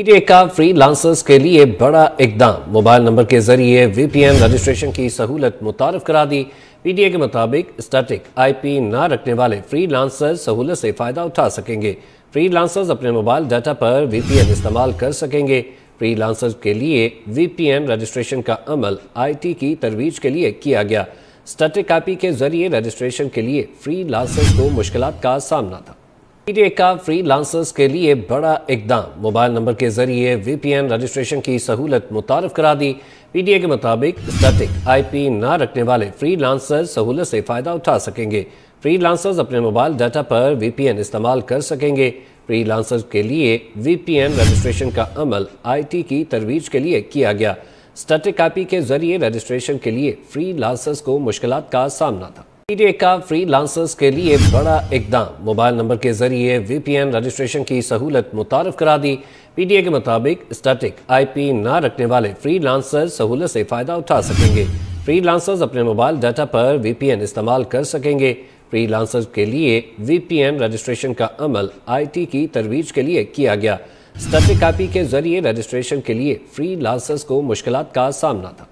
PTA کا free lancers کے لیے بڑا اقدام، موبائل نمبر کے ذریعے VPN رجسٹریشن کی سہولت متعارف کرا دی۔ PTA کے مطابق اسٹیٹک IP نہ رکھنے والے فری لانسرز سہولت سے فائدہ اٹھا سکیں گے۔ فری لانسرز اپنے موبائل ڈیٹا پر VPN استعمال کر سکیں گے۔ فری لانسرز کے لیے VPN رجسٹریشن کا عمل IT کی ترویج کے لیے کیا گیا۔ اسٹیٹک IP کے ذریعے رجسٹریشن کے لیے فری لانسرز کو مشکلات کا سامنا تھا۔ PTA کا فری لانسرز کے لیے بڑا اقدام، موبائل نمبر کے ذریعے VPN رجسٹریشن کی سہولت متعارف کرا دی۔ PTA کے مطابق اسٹیٹک IP نہ رکھنے والے فری لانسرز سہولت سے فائدہ اٹھا سکیں گے۔ فری لانسرز اپنے موبائل ڈیٹا پر VPN استعمال کر سکیں گے۔ فری لانسرز کے لیے VPN رجسٹریشن کا عمل IT کی ترویج کے لیے کیا گیا۔ اسٹیٹک IP کے ذریعے رجسٹریشن کے لیے فری لانسرز کو مشکلات کا سامنا تھا۔ PTA کا فری لانسرز کے لیے بڑا اقدام، موبائل نمبر کے ذریعے VPN رجسٹریشن کی سہولت متعارف کرا دی۔ PTA کے مطابق اسٹیٹک IP نہ رکھنے والے فری لانسرز سہولت سے فائدہ اٹھا سکیں گے۔ فری لانسرز اپنے موبائل ڈیٹا پر VPN استعمال کر سکیں گے۔ فری لانسرز کے لیے VPN رجسٹریشن کا عمل IT کی ترویج کے لیے کیا گیا۔ اسٹیٹک IP کے ذریعے رجسٹریشن کے لیے فری لانسرز کو مشکلات کا سامنا تھا۔